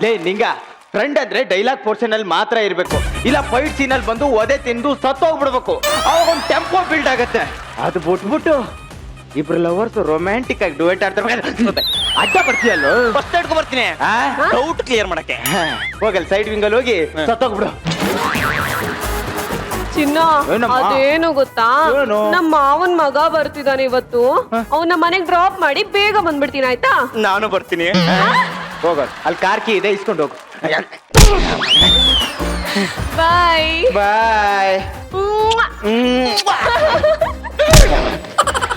ಲೇ ನಿಂಗ ಫ್ರೆಂಡ್ ಅಂದ್ರೆ ಡೈಲಾಗ್ ಪೋರ್ಷನ್ ಅಲ್ಲಿ ಮಾತ್ರ ಇರ್ಬೇಕು, ಇಲ್ಲ ಫೈಟ್ ಸೀನ್ ಅಲ್ಲಿ ಬಂದು ಒದೆ ತಿಂದು ಸತ್ತೋಗ್ಬಿಡ್ಬೇಕು, ಅವಾಗ ಒಂದು ಟೆಂಪೋ ಬಿಲ್ಡ್ ಆಗತ್ತೆ. ಅದು ಬಿಟ್ಬಿಟ್ಟು ಇಬ್ರು ಲವರ್ಸ್ ರೊಮ್ಯಾಂಟಿಕ್ ಆಗಿ ಡುವೆಟ್ ಆಡ್ತಾರೆ. ಅಡ್ಡ ಬರ್ತೀಯಲ್ಲೋ, ಫಸ್ಟ್ ಹಿಡ್ಕೊ ಬರ್ತೀನಿ ಡೌಟ್ ಕ್ಲಿಯರ್ ಮಾಡಕ್ಕೆ. ಹೋಗಲ್ ಸೈಡ್ ವಿಂಗ್ ಅಲ್ಲಿ ಹೋಗಿ ಸತ್ತೋಗ್ಬಿಡು. ಚಿನ್ನ ಅದೇನು ಗೊತ್ತಾ, ನಮ್ಮ ಮಾವನ್ ಮಗ ಬರ್ತಿದ್ದಾನೆ ಇವತ್ತು, ಅವ್ನ ಮನೆಗ್ ಡ್ರಾಪ್ ಮಾಡಿ ಬೇಗ ಬಂದ್ಬಿಡ್ತೀನಿ ಆಯ್ತಾ? ನಾನು ಬರ್ತೀನಿ. ಹೋಗ ಅಲ್ಲಿ ಕಾರ್ ಕೀ ಇದೆ, ಇಸ್ಕೊಂಡು ಹೋಗು. ಬಾಯ್ ಬಾಯ್.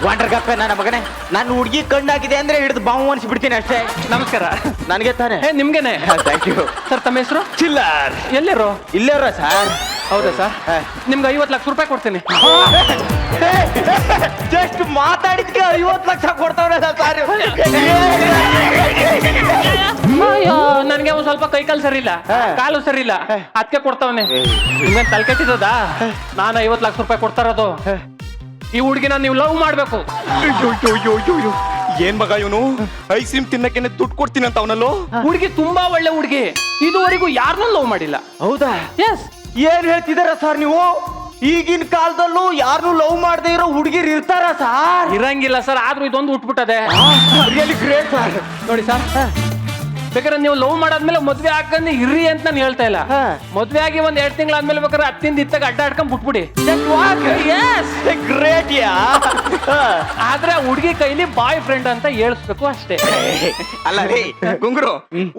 ವಾಟರ್ ಗಪ್ಪೆ ನನ್ನ ಮಗನೇ, ನಾನು ಹುಡುಗಿ ಕಣ್ಣಾಗಿದೆ ಅಂದ್ರೆ ಹಿಡಿದು ಬಾವು ಅನ್ಸ್ಬಿಡ್ತೀನಿ ಅಷ್ಟೇ. ನಮಸ್ಕಾರ. ನನಗೆ ತಾನೆ? ನಿಮ್ಗೆನೆ. ಥ್ಯಾಂಕ್ ಯು ಸರ್, ತಮ್ಮ ಹೆಸರು? ಚಿಲ್ಲರ್. ಎಲ್ಲಿರೋ? ಇಲ್ಲೇರ ಸರ್. ಹೌದಾ ಸರ್? ನಿಮ್ಗೆ 50 ಲಕ್ಷ ರೂಪಾಯಿ ಕೊಡ್ತೀನಿ. ಜಸ್ಟ್ ಮಾತಾಡಿದ್ಕೆ 50 ಲಕ್ಷ ಕೊಡ್ತಾವ್ರೆ ಸರ್. ನನ್ಗೆ ಒಂದ್ ಸ್ವಲ್ಪ ಕೈಕಾಲು ಸರಿ ಇಲ್ಲ, ಕಾಲು ಸರಿ ಇಲ್ಲ, ಅದಕ್ಕೆ ಕೊಡ್ತಾವನೆ. ನಿಮ್ಗೇನ್ ತಲೆ ಕೆಟ್ಟಿರೋದಾ? ನಾನು 50 ಲಕ್ಷ ರೂಪಾಯಿ ಕೊಡ್ತಾ ಇರೋದು. ಈ ಹುಡುಗಿನ ನೀವು ಲವ್ ಮಾಡ್ಬೇಕು. ಏನ್ ಮಗ ಇವನು ಐಸ್ ಕ್ರೀಮ್ ತಿನ್ನಕ್ಕೆ ದುಡ್ಡು ಕೊಡ್ತೀನಿ ಅಂತ ಅವನಲ್ಲೋ. ಹುಡುಗಿ ತುಂಬಾ ಒಳ್ಳೆ ಹುಡುಗಿ, ಇದುವರೆಗೂ ಯಾರನ್ನೂ ಲವ್ ಮಾಡಿಲ್ಲ. ಹೌದಾ? ಎಸ್. ಏನ್ ಹೇಳ್ತಿದಾರ ಸರ್ ನೀವು? ಈಗಿನ ಕಾಲದಲ್ಲೂ ಯಾರನ್ನೂ ಲವ್ ಮಾಡದೇ ಇರೋ ಹುಡುಗಿರು ಇರ್ತಾರ ಸರ್? ಇರಂಗಿಲ್ಲ ಸರ್, ಆದ್ರೂ ಇದೊಂದು ಉಟ್ಬಿಟ್ಟದೆ. Really great sir. ನೋಡಿ ಸರ್, ಬೇಕಾದ್ರೆ ನೀವು ಲವ್ ಮಾಡಾದ್ಮೇಲೆ ಮದ್ವೆ ಹಾಕಂದ್ರೆ ಇರ್ರಿ ಅಂತ ನಾನು ಹೇಳ್ತಾ ಇಲ್ಲ. ಮದ್ವೆ ಆಗಿ 1-2 ತಿಂಗಳಾದ್ಮೇಲೆ ಬೇಕಾದ್ರೆ ಹತ್ತಿಂದ ಇತ್ತಾಗ ಅಡ್ಡ ಆಡ್ಕೊಂಡ್ ಬಿಟ್ಬಿಡಿ. ಗ್ರೇಟ್ ಯಾ. ಆದ್ರೆ ಹುಡುಗಿ ಕೈಲಿ ಬಾಯ್ ಫ್ರೆಂಡ್ ಅಂತ ಹೇಳ್ಸ್ಬೇಕು ಅಷ್ಟೇ. ಅಲ್ಲ ರೀ ಗುಂಗುರು,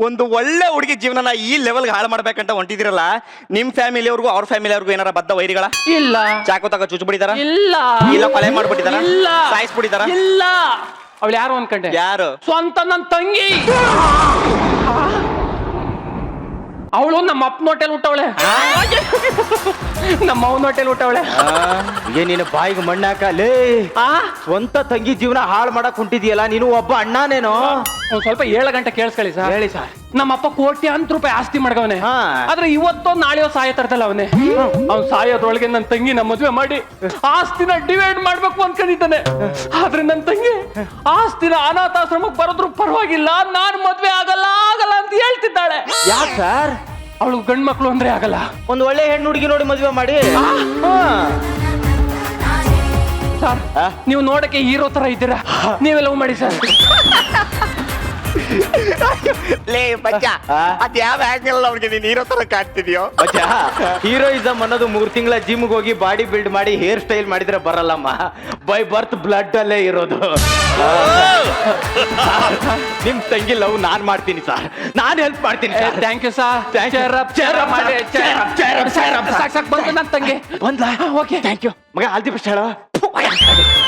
ಒಂದು ಒಳ್ಳೆ ಹುಡುಗಿ ಜೀವನನ ಈ ಲೆವೆಲ್ ಹಾಳು ಮಾಡ್ಬೇಕಂತ ಹೊಂಟಿದಿರಲ್ಲ, ನಿಮ್ ಫ್ಯಾಮಿಲಿಯವ್ರಿಗೂ ಅವ್ರ ಫ್ಯಾಮಿಲಿಯವ್ರಿಗೂ ಏನಾರ ಬದ್ದ ವೈರಿಗಳ? ಇಲ್ಲ. ಚಾಕು ತಗ ಚುಚ್ಬಿಡಿದಾರ? ಇಲ್ಲ. ಇಲ್ಲ ಕೊಲೆ ಮಾಡ್ಬಿಟ್ಟಿದಾರ? ಇಲ್ಲ. ಸಾಯಿಸ್ಬಿಟ್ಟಿದಾರ? ಇಲ್ಲ. ಅವಳು ಯಾರು ಅನ್ಕಂಡೆ? ಯಾರು? ಸ್ವಂತ ನನ್ ತಂಗಿ. ಅವಳು ನಮ್ಮ ಅಪ್ಪನ ಹೋಟೆಲ್ ಹುಟ್ಟವಳೆ, ನಮ್ಮ ಅವನ ಹೋಟೆಲ್ ಹುಟ್ಟವಳೆ. ನೀನು ಬಾಯಿಗೆ ಮಣ್ಣಾಕಲೇ. ಸ್ವಂತ ತಂಗಿ ಜೀವನ ಹಾಳು ಮಾಡಕ್ ಹೊಂಟಿದ್ಯಲ್ಲ, ನೀನು ಒಬ್ಬ ಅಣ್ಣನೇನೋ? ಒಂದ್ ಸ್ವಲ್ಪ 7 ಗಂಟೆ ಕೇಳಿಸ್ಕೊಳ್ಳಿ ಸರ್. ಹೇಳಿ ಸರ್. ನಮ್ಮಪ್ಪ ಕೋಟ್ಯಾಂತರ ರೂಪಾಯಿ ಆಸ್ತಿ ಮಾಡ್ಗವನೆ. ಆದ್ರೆ ಇವತ್ತೋ ನಾಳೆಯೋ ಸಾಯ ತರ್ತಲ್ಲ ಅವನೇ. ಅವ್ನು ಸಾಯೋದ್ರೊಳಗೆ ನನ್ನ ತಂಗಿ ನಮ್ಮ ಮದ್ವೆ ಮಾಡಿ ಆಸ್ತಿನ ಡಿವೈಡ್ ಮಾಡ್ಬೇಕು ಅನ್ಕೊಂಡಿದ್ದಾನೆ. ಆದ್ರೆ ನನ್ನ ತಂಗಿ ಆಸ್ತಿನ ಅನಾಥಾಶ್ರಮಕ್ಕೆ ಬರೋದ್ರು ಪರವಾಗಿಲ್ಲ, ನಾನು ಮದ್ವೆ ಆಗಲ್ಲ ಅಂತ ಹೇಳ್ತಿದ್ದಾಳೆ. ಯಾಕೆ ಸರ್? ಅವಳು ಗಂಡ್ ಮಕ್ಳು ಅಂದ್ರೆ ಆಗಲ್ಲ. ಒಂದು ಒಳ್ಳೆ ಹೆಣ್ಣು ಹುಡುಗಿ ನೋಡಿ ಮದ್ವೆ ಮಾಡಿ. ಸರ್, ನೀವು ನೋಡಕ್ಕೆ ಹೀರೋ ತರ ಇದ್ದೀರಾ, ನೀವೇ ಲವ್ ಮಾಡಿ ಸರ್. ಲೇ ಬಚ್ಚ, ಅದ್ ಯಾವ ಆಂಗಲ್ ಅವ್ರಿಗೆ ನೀನ್ ಹೀರೋ ತರ ಕಾಣ್ತಿದ್ಯೋ? ಹೀರೋಯಿಸಮ್ ಅನ್ನೋದು 3 ತಿಂಗಳ ಜಿಮ್ಗೆ ಹೋಗಿ ಬಾಡಿ ಬಿಲ್ಡ್ ಮಾಡಿ ಹೇರ್ ಸ್ಟೈಲ್ ಮಾಡಿದ್ರೆ ಬರಲ್ಲಮ್ಮ, ಬೈ ಬರ್ತ್ ಬ್ಲಡ್ ಅಲ್ಲೇ ಇರೋದು. ನಿಮ್ ತಂಗಿ ಲವ್ ನಾನ್ ಮಾಡ್ತೀನಿ ಸರ್, ನಾನ್ ಹೆಲ್ಪ್ ಮಾಡ್ತೀನಿ. Thank you sir. ಬಂದು ನನ್ನ ತಂಗಿ ಬಂದ್ಲಾ? ಓಕೆ, ಥ್ಯಾಂಕ್ ಯು ಮಗ. ಆಲ್ ದಿ ಬೆಸ್ಟ್ ಹೇಳೋ.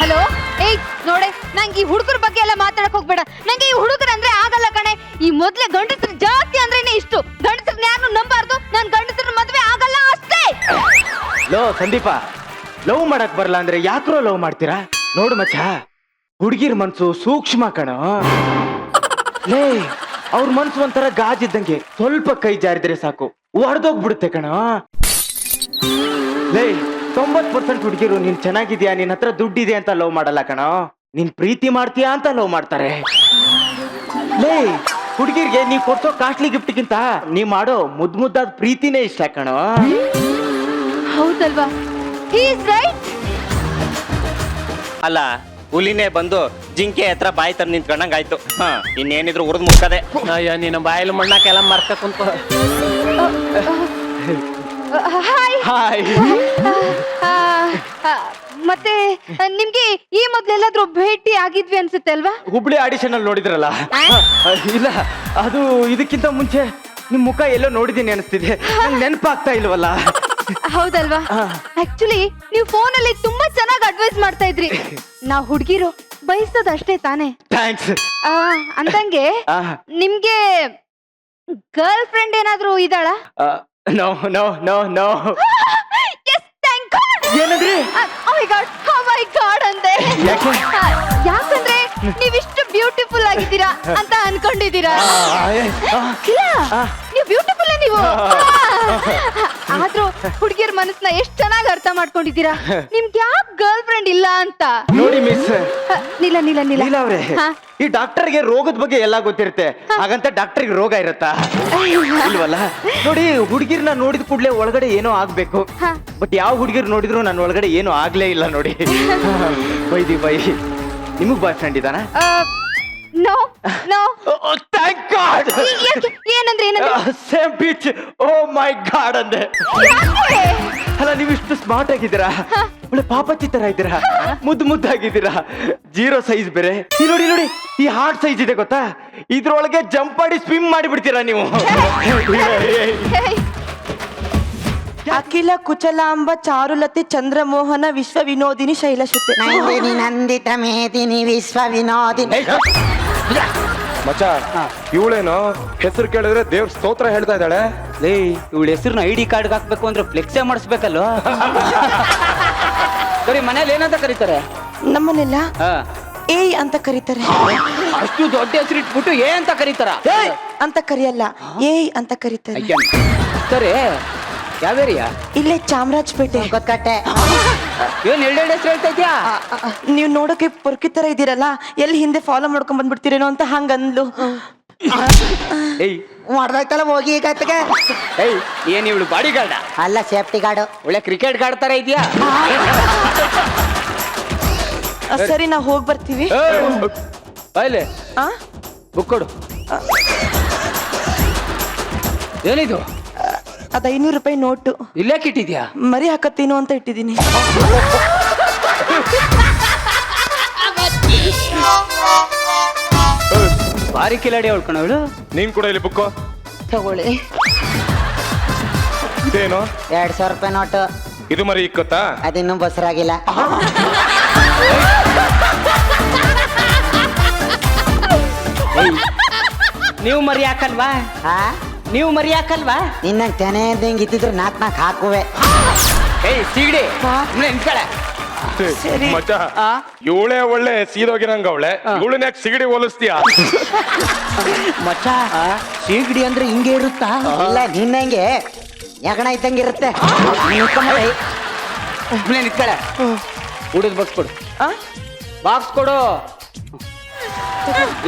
ಹಲೋ, ಏಯ್ ನೋಡೆ, ನಂಗೆ ಈ ಹುಡುಗರ ಬಗ್ಗೆ ಎಲ್ಲ ಮಾತಾಡಕ್ ಹೋಗ್ಬೇಡ. ನಂಗೆ ಈ ಹುಡುಗರ ಅಂದ್ರೆ ಆಗಲ್ಲ ಕಣೆ. ಈ ಮೊದ್ಲೇ ಗಂಡಸರು ಜಾಸ್ತಿ ಅಂದ್ರೇನೆ ಇಷ್ಟು. ಗಂಡಸರನ್ನ ಯಾರು ನಂಬಾರ್ದು. ನಾನ್ ಗಂಡಸರ ಮದ್ವೆ ಆಗಲ್ಲ ಅಷ್ಟೇ. ಲೋ ಸಂದೀಪ, ಲವ್ ಮಾಡಕ್ ಬರಲ್ಲ ಅಂದ್ರೆ ಯಾಕ್ರೋ ಲವ್ ಮಾಡ್ತೀರಾ? ನೋಡು ಮಚ್ಚ, ಹುಡುಗಿರ್ ಮನ್ಸು ಸೂಕ್ಷ್ಮ ಕಣೋ. ಲೇ, ಅವ್ರ ಮನ್ಸು ಒಂಥರ ಗಾಜಿದ್ದಂಗೆ, ಸ್ವಲ್ಪ ಕೈ ಜಾರಿದ್ರೆ ಸಾಕು ಒಡೆದೋಗ್ಬಿಡುತ್ತೆ ಕಣೋ. ಲೇ, 90% ಹುಡುಗಿರು ನೀನ್ ಚೆನ್ನಾಗಿದ್ಯಾ, ನಿನ್ ಹತ್ರ ದುಡ್ಡಿದೆ ಅಂತ ಲವ್ ಮಾಡಲ್ಲ ಕಣೋ, ನೀನ್ ಪ್ರೀತಿ ಮಾಡ್ತೀಯಾ ಅಂತ ಲವ್ ಮಾಡ್ತಾರೆ. ಲೇ, ಹುಡುಗಿರ್ಗೆ ನೀ ಕೊಡ್ಸೋ ಕಾಸ್ಟ್ಲಿ ಗಿಫ್ಟ್ಗಿಂತ ನೀ ಮಾಡೋ ಮುದ್ದಾದ ಪ್ರೀತಿನೇ ಇಷ್ಟ ಕಣೋ. ಹೌದಲ್ವಾ? He is right. ಅಲ್ಲ, ಹುಲಿನೇ ಬಂದು ಜಿಂಕೆ ಹತ್ರ ಬಾಯಿ ತರ ನಿಂತ್ಕೊಂಡಂಗಾಯ್ತು. ಇನ್ನೇನಿದ್ರು ಉರಿದ್ ಮುಕ್ಕದೆ. ಅಯ್ಯ, ನೀನು ಬಾಯಲ್ಲಿ ಮಣ್ಣಾಕೆಲ್ಲ ಮರ್ಕ ಕುಂತ. ಹಾಯ್. ಹಾಯ್. ಮತ್ತೆ ನಿಮ್ಗೆ ಈ ಮೊದ್ಲೆಲ್ಲಾದ್ರೂ ಭೇಟಿ ಆಗಿದ್ವಿ ಅನ್ಸುತ್ತೆ ಅಲ್ವಾ? ಹುಬ್ಳಿ ಆಡಿಷನ್ ಅಲ್ಲಿ ನೋಡಿದ್ರಲ್ಲ? ಇಲ್ಲ, ಅದು ಇದಕ್ಕಿಂತ ಮುಂಚೆ ನಿಮ್ ಮುಖ ಎಲ್ಲೋ ನೋಡಿದೀನಿ ಅನಿಸ್ತಿದೆ, ನೆನಪಾಗ್ತಾ ಇಲ್ವಲ್ಲ. ಹೌದಲ್ವಾ? ಆಕ್ಚುಲಿ ನೀವು ಫೋನ್ ಅಲ್ಲಿ ತುಂಬಾ ಚೆನ್ನಾಗಿ ಅಡ್ವೈಸ್ ಮಾಡ್ತಾ ಇದ್ರಿ. ನಾವ್ ಹುಡ್ಗಿರು ಬಯಸೋದಷ್ಟೇ ತಾನೇ. ಥ್ಯಾಂಕ್ಸ್. ಅಂದಂಗೆ ನಿಮ್ಗೆ ಗರ್ಲ್ ಫ್ರೆಂಡ್ ಏನಾದ್ರೂ ಇದ್ದಾಳ? No no no no. ಏನಂದ್ರಿ? Oh my God ಅಂದೆ. ಯಾಕಂದ್ರೆ ನೀವಿಷ್ಟು ಬ್ಯೂಟಿಫುಲ್ ಆಗಿದ್ದೀರಾ ಅಂತ ಅನ್ಕೊಂಡಿದ್ದೀರಾ. ಇಲ್ಲ, ನೀವು ಬ್ಯೂಟಿಫುಲ್ ನೀವು. ಆದ್ರೂ ಹುಡುಗಿಯರ್ ಮನಸ್ಸನ್ನ ಎಷ್ಟ್ ಚೆನ್ನಾಗಿ ಅರ್ಥ ಮಾಡ್ಕೊಂಡಿದ್ದೀರಾ. ನಿಮ್ಗೆ ಯಾಕೆ ಗರ್ಲ್ ಫ್ರೆಂಡ್ ಇಲ್ಲ ಅಂತ? ನೋಡಿ ಮಿಸ್ ನಿಲ್ಲ ನಿಲ್ಲ ನಿಲ್ಲ ಲೀಲಾ ಅವ್ರೆ, ಹಾ. ಈ ಡಾಕ್ಟರ್ಗೆ ರೋಗದ ಬಗ್ಗೆ ಎಲ್ಲ ಗೊತ್ತಿರುತ್ತೆ, ಹಾಗಂತ ಡಾಕ್ಟರ್ಗೆ ರೋಗ ಇರತ್ತಾ? ಇಲ್ವಲ್ಲ. ನೋಡಿ, ಹುಡುಗಿರ್ನ ನೋಡಿದ ಕೂಡ್ಲೆ ಒಳಗಡೆ ಏನೋ ಆಗ್ಬೇಕು, ಹಾ. ಬಟ್ ಯಾವ ಹುಡುಗಿರ್ ನೋಡಿದ್ರು ನನ್ನ ಒಳಗಡೆ ಏನೋ ಆಗ್ಲೇ ಇಲ್ಲ ನೋಡಿ. ಬೈದಿ ಬೈ, ನಿಮಗ್ ಬಾಯ್ ಫ್ರೆಂಡ್ ಇದಾನ? No no. Thank God. ಏನಂದ್ರೆ ಏನಂದ್ರೆ same pitch. Oh my God ಅಂದೆ. ಯಾಕೆ? ಅಲ್ಲ, ನೀವು ಇಷ್ಟು ಸ್ಮಾರ್ಟ್ ಆಗಿದ್ದೀರಾ, ಒಳ್ಳೆ ಪಾಪಚ್ಚಿ ತರ ಇದ್ದೀರಾ, ಮುದ್ದಾಗಿದ್ದೀರಾ, 0 ಸೈಜ್ ಬೇರೆ. ಈ ನೋಡಿ ನೋಡಿ, ಈ ಹಾರ್ಟ್ ಸೈಜ್ ಇದೆ ಗೊತ್ತಾ, ಇದ್ರೊಳಗೆ ಜಂಪ್ ಮಾಡಿ ಸ್ವಿಮ್ ಮಾಡಿ ಬಿಡ್ತೀರಾ ನೀವು. ಹೇಯ್. ಅಖಿಲ ಕುಚಲಾಂಬ ಚಾರುಲತೆ ಚಂದ್ರಮೋಹನ ವಿಶ್ವ ವಿನೋದಿನಿ ಶೈಲಶುತೆ. ನಂದಿನಿ ನಂದಿತ ಮೇದಿನಿ ವಿಶ್ವ ವಿನೋದಿನಿ. ಮಚ್ಚ, ಇವಳೇನು ಹೆಸರು ಕೇಳಿದ್ರೆ ದೇವ್ರ ಸ್ತೋತ್ರ ಹೇಳ್ತಾ ಇದ್ದಾಳೆ. ಲೇ, ಇವಳ ಹೆಸರನ್ನ ID ಕಾರ್ಡ್ ಹಾಕ್ಬೇಕು ಅಂದ್ರೆ ಫ್ಲೆಕ್ಸೇ ಮಾಡಿಸ್ಬೇಕಲ್ವ? ಸರಿ, ಮನೇಲಿ ಏನಂತ ಕರೀತಾರೆ? ನಮ್ಮನ್ನೆಲ್ಲ ಹಾ, ಏಯ್ ಅಂತ ಕರೀತಾರೆ. ಅಷ್ಟು ದೊಡ್ಡ ಹೆಸರು ಇಟ್ಬಿಟ್ಟು ಏ ಅಂತ ಕರೀತಾರ? ಏಯ್ ಅಂತ ಕರಿಯಲ್ಲ, ಏಯ್ ಅಂತ ಕರೀತಾರೆ. ಅಯ್ಯ. ಸರಿ, ಯಾವ ಏರಿಯಾ? ಇಲ್ಲೇ ಚಾಮರಾಜಪೇಟೆ. ಗೊತ್ತಕಟ್ಟೆ. ಏನ್ ಎರಡೆರಡು ಹೆಸರು ಹೇಳ್ತಾ ಇದ್ಯಾ? ನೀವು ನೋಡೋಕೆ ಪೊರ್ಕಿ ತರ ಇದೀರಲ್ಲ, ಎಲ್ಲಿ ಹಿಂದೆ ಫಾಲೋ ಮಾಡ್ಕೊಂಡ್ ಬಂದ್ಬಿಡ್ತೀರೇನೋ ಅಂತ ಹಂಗಂದ್ಲು. ಏಯ್ ಮಾಡ್ದಾಯ್ತಲ್ಲ ಹೋಗಿ ಈಗ ಅತ್ತಿಗೆ. ಏಯ್, ಏನ್ ಇವಳು ಬಾಡಿ ಗಾರ್ಡ? ಅಲ್ಲ, ಸೇಫ್ಟಿ ಗಾರ್ಡು. ಒಳ್ಳೆ ಕ್ರಿಕೆಟ್ ಗಾರ್ಡ್ ತರ ಇದೆಯಾ? ಸರಿ, ನಾವು ಹೋಗಿ ಬರ್ತೀವಿ. ಬಾಯ್ಲೆ ಆ? ಬುಕ್ ಕೊಡು. ಏನಿದು? ಅದ್ 500 ರೂಪಾಯಿ ನೋಟು. ಇಲ್ಲೇ ಇಟ್ಟಿದ್ಯಾ? ಮರಿ ಹಾಕತ್ತೀನೋ ಅಂತ ಇಟ್ಟಿದ್ದೀನಿ. ಭಾರಿ ಕಿಲಾಡಿ ಅವಳು. ನೀನ್ ಕೂಡ ಇಲ್ಲಿ ಬುಕ್ಕು ತಗೊಳ್ಳಿ. ಇದೇನು? 200 ರೂಪಾಯಿ ನೋಟು. ಇದು ಮರಿ ಇಕ್ಕತ್ತಾ? ಅದಿನ್ನೂ ಬಸರಾಗಿಲ್ಲ. ನೀವು ಮರಿ ಹಾಕಲ್ವಾ? ಹಾ, ನೀವು ಮರಿ ಹಾಕಲ್ವಾ? ನಿನ್ನಂಗ್ ತೆನೆ ಹಿಂಗ್ ಇದ್ದಿದ್ರೆ 4 ಹಾಕುವೆ. ಏಯ್ ಸಿಗಡಿ, ನಿಂತ್ಕಳೆ. ಸರಿ. ಮಚ್ಚ, ಇವಳೇ ಒಳ್ಳೆ ಸೀದೋಗಿರಂಗ ಅವಳೆ, ಇವಳನ್ನ ಯಾಕೆ ಸಿಗಡಿ ಹೋಲಿಸ್ತೀಯ? ಮಚ್ಚ, ಸೀಗಡಿ ಅಂದ್ರೆ ಹಿಂಗೆ ಇರುತ್ತಾ? ಇಲ್ಲ, ನಿನ್ನಂಗೆ ಯಗಣ ಇದ್ದಂಗೆ ಇರುತ್ತೆ. ನಿಂತ್ಕಳೆ. ಹುಡುಗ ಬಾಕ್ಸ್ ಕೊಡು. ಆ? ಬಾಕ್ಸ್ ಕೊಡು.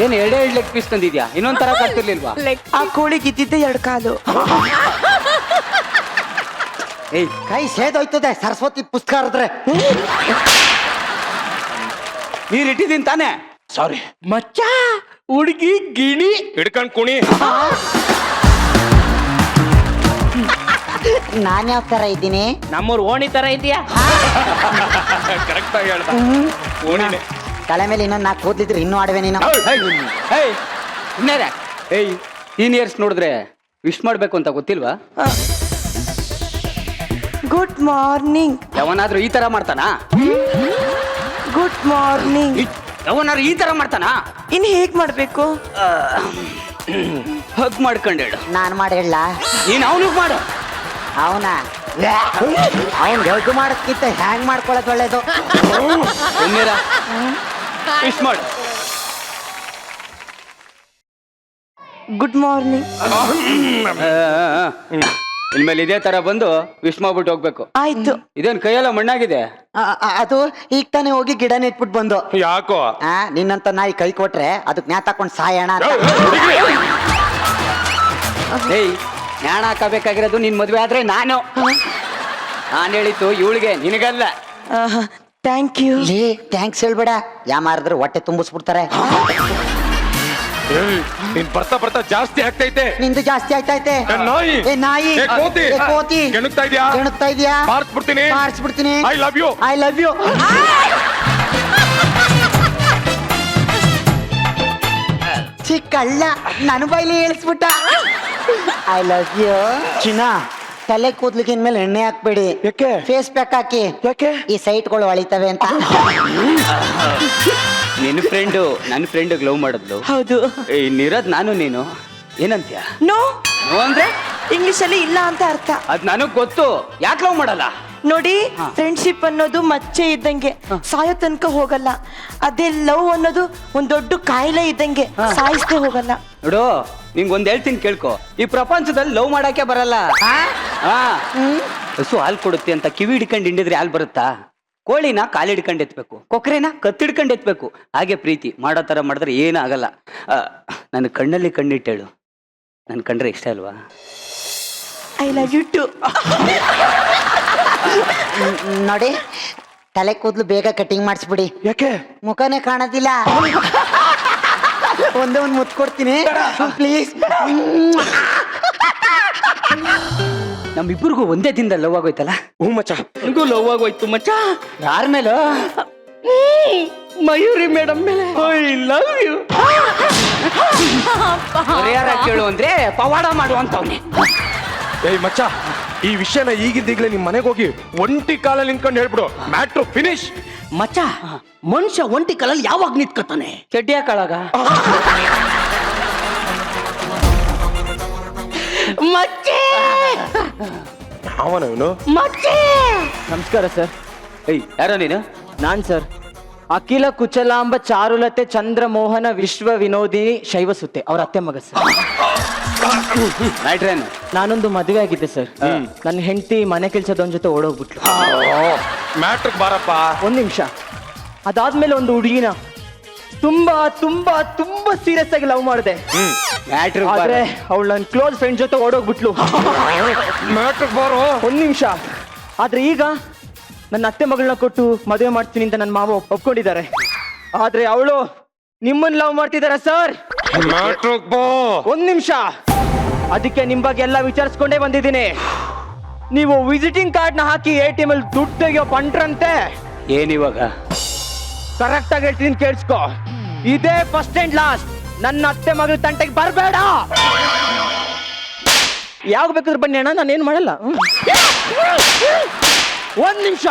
ಏನ್ ಎರಡೇ ಲೆಗ್ ಪೀಸ್ ತಂದಿದ್ಯಾ? ಇನ್ನೊಂದ್ ತರ ಕಟ್ತಿರ್ಲಿಲ್ವಾ? ಆ ಕೋಳಿಗೆ ಇದ್ದಿದ್ದೆ 2 ಕಾಲು. ಏಯ್, ಕೈ ಸೇದೋಯ್ತದೆ ಸರಸ್ವತಿ ಪುಸ್ತಕ ಹರಿದ್ರೆ. ನೀರ್ ಇಟ್ಟಿದ್ದೀನಿ ತಾನೆ? ಸಾರಿ ಮಚ್ಚ, ಹುಡುಗಿ ಗಿಣಿ ಹಿಡ್ಕೊಂಡ್ ಕುಣಿ. ನಾನ್ ಯಾವ ತರ ಇದ್ದೀನಿ? ನಮ್ಮೂರ್ ಓಣಿ ತರ ಇದೆಯಾ? ಕರೆಕ್ಟ್ ಆಗಿ ಹೇಳ್ದ. ಓಣಿನೇ. ತಲೆ ಮೇಲೆ ಇನ್ನೊಂದು 4 ಕೂದ್ಲಿದ್ರೆ ಇನ್ನೂ ಆಡುವೆ ನೀನು. ಏಯ್, ಸೀನಿಯರ್ಸ್ ನೋಡಿದ್ರೆ ವಿಶ್ ಮಾಡ್ಬೇಕು ಅಂತ ಗೊತ್ತಿಲ್ವಾ? Good morning. ಯಾವನಾದ್ರೂ ಈ ತರ ಮಾಡ್ತಾನಾ? Good morning. ಯಾವನಾದ್ರೂ ಈ ತರ ಮಾಡ್ತಾನಾ? ಇನ್ ಹೇಗ್ ಮಾಡ್ಬೇಕು? ಹಗ್ ಮಾಡ್ಕೊಂಡೇಳು. ನಾನ್ ಮಾಡಿ ಹೇಳ. ನೀನ್ ಅವನಿಗೆ ಮಾಡು. ಅವನ ಅವನ್ ದೊಡ್ಡ ಮಾಡಕ್ಕಿಂತ ಹ್ಯಾಂಗ್ ಮಾಡ್ಕೊಳ್ಳೋದು ಒಳ್ಳೇದು. ವಿಶ್ ಮಾಡು. Good morning. ಇನ್ಮೇಲೆ ಇದೇ ತರ ಬಂದು ವಿಶ್ ಮಾಡ್ಬಿಟ್ಟು ಹೋಗ್ಬೇಕು. ಆಯ್ತು. ಇದೇನ್ ಕೈಯೆಲ್ಲ ಮಣ್ಣಾಗಿದೆ? ಅದು ಈಗ ತಾನೇ ಹೋಗಿ ಗಿಡ ನೆಟ್ಬಿಟ್ಟು ಬಂದು. ಯಾಕೋ? ನಿನ್ನಂತ ನಾಯಿ ಕೈ ಕೊಟ್ರೆ ಅದಕ್ಕೆ ನ್ಯಾ ತಕೊಂಡ್ ಸಾಯಣ ಅಂತ. ಏಯ್, ಜ್ಞಾನ ಹಾಕಬೇಕಾಗಿರೋದು ನಿನ್ ಮದ್ವೆ ಆದ್ರೆ ನಾನು ಹೇಳಿದ್ದು ಇವಳಿಗೆ, ನಿನಗಲ್ಲ. Thank you. ಥ್ಯಾಂಕ್ಸ್ ಹೇಳ್ಬೇಡ, ಯಾ ಮಾರಿದ್ರೆ ಹೊಟ್ಟೆ ತುಂಬಿಸ್ಬಿಡ್ತಾರೆ. ನೀನ್ ಬರ್ತಾ ಬರ್ತಾ ಜಾಸ್ತಿ ಆಗ್ತೈತೆ. ನಿಂದು ಜಾಸ್ತಿ ಆಯ್ತೈತೆ. ಏ ನಾಯಿ! ಏ ನಾಯಿ! ಏ ಕೋತಿ! ಏ ಕೋತಿ! ಕೆಣಕ್ತಾ ಇದ್ಯಾ? ಕೆಣಕ್ತಾ ಇದ್ಯಾ? ಬಾರಿಸ್ಬಿಡ್ತೀನಿ. ಬಾರಿಸ್ಬಿಡ್ತೀನಿ. I love you. I love you. ಚಿಕ್ಕಳ್ಳ ನನ್ನ ಬೈಲಿ ಹೇಳಿಸ್ಬಿಟ್ಟ. I love you. ಚಿನ್ನ, ತಲೆ ಕೂದ್ಲಿಗೆ ಇನ್ಮೇಲೆ ಎಣ್ಣೆ ಹಾಕ್ಬೇಡಿ. ಯಾಕೆ? ಫೇಸ್ ಪ್ಯಾಕ್ ಹಾಕಿ. ಯಾಕೆ? ಈ ಸೈಟ್ಗಳು ಹೊಳಿತವೆ ಅಂತ. ನಿನ್ನ ಫ್ರೆಂಡು ನನ್ನ ಫ್ರೆಂಡ್ ಲವ್ ಮಾಡಿದ್ಲು. ಹೌದು. ಇನ್ನಿರೋದ್ ನಾನು ನೀನು. ಏನಂತ್ಯ? ನೋ ನೋ ಅಂದ್ರೆ ಇಂಗ್ಲಿಷ್ ಅಲ್ಲಿ ಇಲ್ಲ ಅಂತ ಅರ್ಥ. ಅದ್ ನನಗ್ ಗೊತ್ತು. ಯಾಕೆ ಲವ್ ಮಾಡಲ್ಲ? ನೋಡಿ, ಫ್ರೆಂಡ್ಶಿಪ್ ಅನ್ನೋದು ಮಚ್ಚೆ ಇದ್ದಂಗೆ, ಸಾಯೋ ತನಕ ಹೋಗಲ್ಲ. ಅದೇ ಲವ್ ಅನ್ನೋದು ಒಂದ್ ದೊಡ್ಡ ಕಾಯಿಲೆ ಇದ್ದಂಗೆ, ಸಾಯಿಸ್ದೆ ಹೋಗಲ್ಲ. ನೋಡು, ನಿಂಗ್ ಒಂದ್ ಹೇಳ್ತೀನಿ ಕೇಳ್ಕೊ. ಈ ಪ್ರಪಂಚದಲ್ಲಿ ಲವ್ ಮಾಡಕ್ಕೆ ಬರಲ್ಲ. ಹಾ ಹಸು ಹಾಲು ಕೊಡುತ್ತೆ ಅಂತ ಕಿವಿ ಹಿಡ್ಕೊಂಡು ಹಿಂಡಿದ್ರೆ ಹಾಲು ಬರುತ್ತಾ? ಕೋಳಿನ ಕಾಲು ಹಿಡ್ಕೊಂಡು ಎತ್ಬೇಕು, ಕೊಕ್ರೆನ ಕತ್ತಿಡ್ಕೊಂಡು ಎತ್ಬೇಕು. ಹಾಗೆ ಪ್ರೀತಿ ಮಾಡೋ ಥರ ಮಾಡಿದ್ರೆ ಏನೂ ಆಗಲ್ಲ. ನನ್ನ ಕಣ್ಣಲ್ಲಿ ಕಣ್ಣಿಟ್ಟೇಳು, ನನ್ನ ಕಂಡ್ರೆ ಇಷ್ಟ ಅಲ್ವಾ? I love you too. ನೋಡಿ, ತಲೆ ಕೂದಲು ಬೇಗ ಕಟಿಂಗ್ ಮಾಡಿಸ್ಬಿಡಿ. ಯಾಕೆ? ಮುಖನೇ ಕಾಣೋದಿಲ್ಲ. ಒಂದೇ ಒಂದು ಮುತ್ತು ಕೊಡ್ತೀನಿ ಪ್ಲೀಸ್. ನಮ್ಮಿಬ್ಬರಿಗೂ ಒಂದೇ ದಿನದಲ್ಲಿ ಲವ್ ಆಗೋಯ್ತಲ್ಲ? ಹ್ಞೂ ಮಚ್ಚ. ನನಗೂ ಲವ್ ಆಗೋಯ್ತು ಮಚ್ಚ. ಯಾರ ಮೇಲೋ? ಮಯೂರಿ ಮೇಡಮ್ ಮೇಲೆ. I love you. ಪರಿಹಾರ ಕೇಳು ಅಂದ್ರೆ ಪವಾಡ ಮಾಡು ಅಂತವ್ನೆ. ಏಯ್ ಮಚ್ಚ, ಈ ವಿಷಯನ ಈಗಿದ್ದೀಗ್ಲೇ ನಿಮ್ ಮನೆಗೆ ಹೋಗಿ ಒಂಟಿ ಕಾಲಲ್ಲಿ ನಿಂತ್ಕೊಂಡು ಹೇಳ್ಬಿಡು. Matter finish. ಮಚ್ಚ, ಮನುಷ್ಯ ಒಂಟಿ ಕಾಲಲ್ಲಿ ಯಾವಾಗ ನಿಂತ್ಕೊತಾನೆ? ಚಡ್ಡಿಯ ಕಾಳಾಗ. ಮಚ್ಚೆ ಅವನ ಇವನು. ಮಚ್ಚೆ. ನಮಸ್ಕಾರ ಸರ್. ಏಯ್ ಯಾರೋ ನೀನು? ನಾನ್ ಸರ್ ಅಖಿಲ ಕುಚಲಾಂಬ ಚಾರುಲತೆ ಚಂದ್ರಮೋಹನ ವಿಶ್ವ ವಿನೋದಿನಿ ಶೈವಸುತ್ತೆ ಅವ್ರ ಅತ್ತೆ ಮಗ ಸರ್. ನೈಟ್ರೇನು? ನಾನೊಂದು ಮದುವೆ ಆಗಿದ್ದೆ ಸರ್. ನನ್ನ ಹೆಂಡತಿ ಮನೆ ಕೆಲ್ಸದವನ ಜೊತೆ ಓಡೋಗ್ಬಿಟ್ಲು. ಮ್ಯಾಟ್ರಿಗೆ ಬಾರಪ್ಪ. ಒಂದ್ ನಿಮಿಷ. ಅದಾದ್ಮೇಲೆ ಒಂದು ಹುಡುಗಿನ ತುಂಬಾ ತುಂಬಾ ತುಂಬಾ ಸೀರಿಯಸ್ ಆಗಿ ಲವ್ ಮಾಡಿದೆ. ಮ್ಯಾಟ್ರು ಆದ್ರೆ ಅವಳು ನನ್ನ ಕ್ಲೋಸ್ ಫ್ರೆಂಡ್ ಜೊತೆ ಓಡೋಗ್ಬಿಟ್ಲು. ಮ್ಯಾಟ್ರಿಗೆ ಬಾರೋ. ಒಂದ್ ನಿಮಿಷ. ಆದ್ರೆ ಈಗ ನನ್ನ ಅತ್ತೆ ಮಗಳನ್ನ ಕೊಟ್ಟು ಮದುವೆ ಮಾಡ್ತೀನಿ ಅಂತ ನನ್ನ ಮಾವ ಒಪ್ಕೊಂಡಿದ್ದಾರೆ. ಆದ್ರೆ ಅವಳು ನಿಮ್ಮನ್ನ ಲವ್ ಮಾಡ್ತಿದಾರ ಸರ್. ಮ್ಯಾಟ್ರಿಗೆ ಬಾ. ಒಂದ್ ನಿಮಿಷ. ಅದಕ್ಕೆ ನಿಮ್ ಬಗ್ಗೆ ಎಲ್ಲ ವಿಚಾರಿಸ್ಕೊಂಡೇ ಬಂದಿದ್ದೀನಿ. ನೀವು ವಿಸಿಟಿಂಗ್ ಕಾರ್ಡ್ ನ ಹಾಕಿ ATM ಅಲ್ಲಿ ದುಡ್ಡು ತೆಗಿಯೋ ಪಂಟ್ರಂತೆ. ಏನಿವಾಗ? ಕರೆಕ್ಟ್ ಆಗಿ ಹೇಳ್ತೀನಿ, ಕೇಳಿಸ್ಕೊ. ಇದೇ ಫಸ್ಟ್ ಅಂಡ್ ಲಾಸ್ಟ್. ನನ್ನ ಅತ್ತೆ ಮಗಳ ತಂಟೆಗೆ ಬರಬೇಡ. ಯಾವಾಗ ಬೇಕಾದ್ರೂ ಬನ್ನಿ ಅಣ್ಣ, ನಾನೇನು ಮಾಡಲ್ಲ. ಒಂದ್ ನಿಮಿಷ.